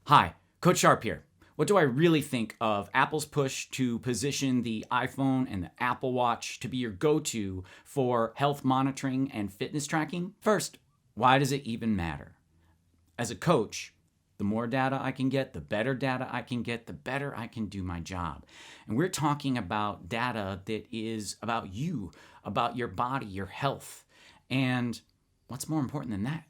Hi, Coach Sharp here. What do I really think of Apple's push to position the iPhone and the Apple Watch to be your go-to for health monitoring and fitness tracking? First, why does it even matter? As a coach, the more data I can get, the better data I can get, the better I can do my job. And we're talking about data that is about you, about your body, your health. And what's more important than that?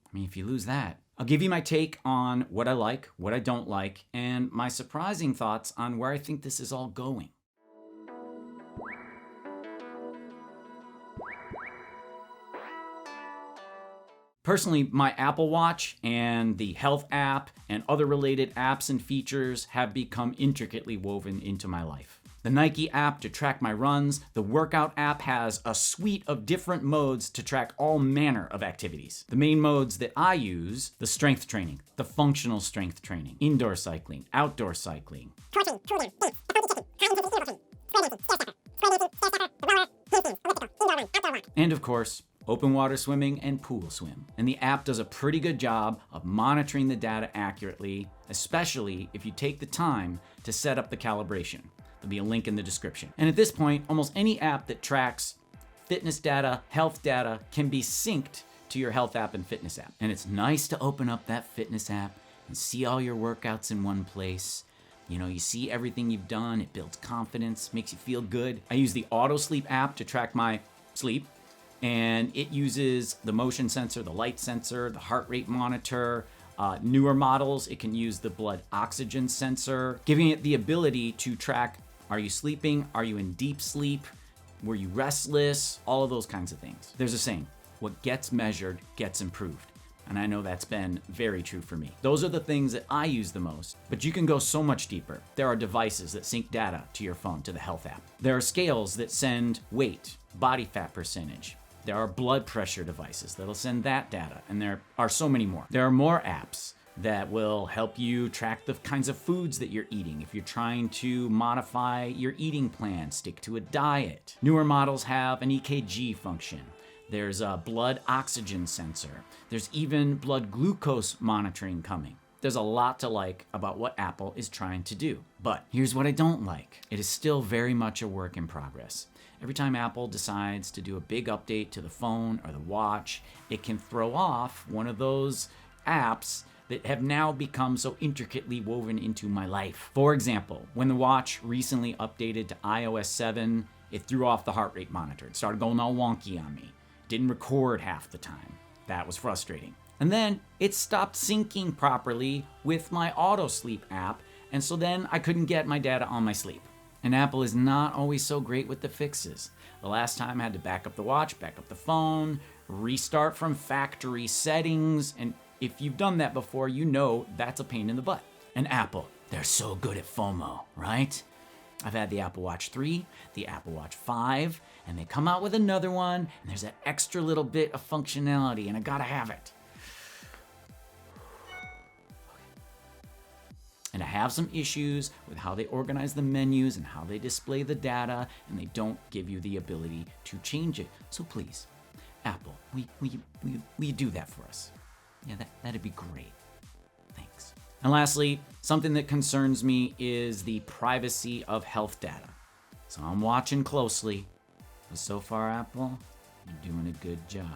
I mean, if you lose that, I'll give you my take on what I like, what I don't like, and my surprising thoughts on where I think this is all going. Personally, my Apple Watch and the Health app and other related apps and features have become intricately woven into my life. The Nike app to track my runs, the workout app has a suite of different modes to track all manner of activities. The main modes that I use, the strength training, the functional strength training, indoor cycling, outdoor cycling. And of course, open water swimming and pool swim. And the app does a pretty good job of monitoring the data accurately, especially if you take the time to set up the calibration. There'll be a link in the description. And at this point, almost any app that tracks fitness data, health data, can be synced to your health app and fitness app. And it's nice to open up that fitness app and see all your workouts in one place. You know, you see everything you've done, it builds confidence, makes you feel good. I use the AutoSleep app to track my sleep, and it uses the motion sensor, the light sensor, the heart rate monitor. Newer models, it can use the blood oxygen sensor, giving it the ability to track, are you sleeping? Are you in deep sleep? Were you restless? All of those kinds of things. There's a saying, what gets measured gets improved. And I know that's been very true for me. Those are the things that I use the most, but you can go so much deeper. There are devices that sync data to your phone, to the health app. There are scales that send weight, body fat percentage. There are blood pressure devices that'll send that data, and there are so many more. There are more apps that will help you track the kinds of foods that you're eating. If you're trying to modify your eating plan, stick to a diet. Newer models have an EKG function. There's a blood oxygen sensor. There's even blood glucose monitoring coming. There's a lot to like about what Apple is trying to do. But here's what I don't like. It is still very much a work in progress. Every time Apple decides to do a big update to the phone or the watch, it can throw off one of those apps that have now become so intricately woven into my life. For example, when the watch recently updated to iOS 7, it threw off the heart rate monitor. It started going all wonky on me. Didn't record half the time. That was frustrating. And then it stopped syncing properly with my AutoSleep app, and so then I couldn't get my data on my sleep. And Apple is not always so great with the fixes. The last time I had to back up the watch, back up the phone, restart from factory settings, and if you've done that before, you know that's a pain in the butt. And Apple, they're so good at FOMO, right? I've had the Apple Watch 3, the Apple Watch 5, and they come out with another one, and there's that extra little bit of functionality, and I gotta have it. And I have some issues with how they organize the menus and how they display the data, and they don't give you the ability to change it. So please, Apple, will you do that for us? Yeah, that'd be great. Thanks. And lastly, something that concerns me is the privacy of health data. So I'm watching closely, but so far, Apple, you're doing a good job.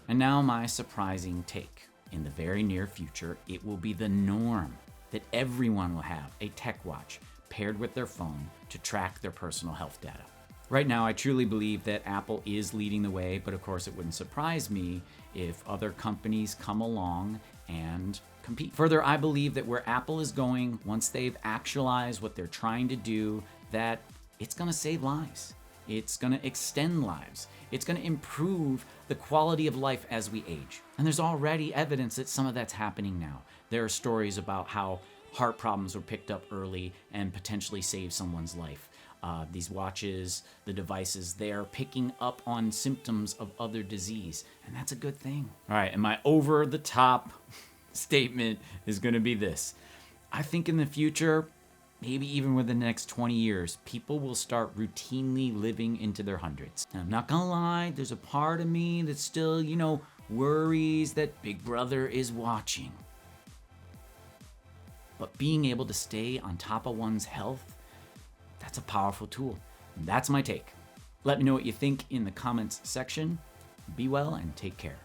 And now my surprising take. In the very near future, it will be the norm that everyone will have a tech watch paired with their phone to track their personal health data. Right now, I truly believe that Apple is leading the way, but of course it wouldn't surprise me if other companies come along and compete. Further, I believe that where Apple is going, once they've actualized what they're trying to do, that it's gonna save lives. It's gonna extend lives. It's gonna improve the quality of life as we age. And there's already evidence that some of that's happening now. There are stories about how heart problems were picked up early and potentially saved someone's life. These watches, the devices, they're picking up on symptoms of other disease, and that's a good thing. All right, and my over-the-top statement is gonna be this. I think in the future, maybe even within the next 20 years, people will start routinely living into their hundreds. And I'm not gonna lie, there's a part of me that still, worries that Big Brother is watching. but being able to stay on top of one's health, that's a powerful tool. And that's my take. Let me know what you think in the comments section. Be well and take care.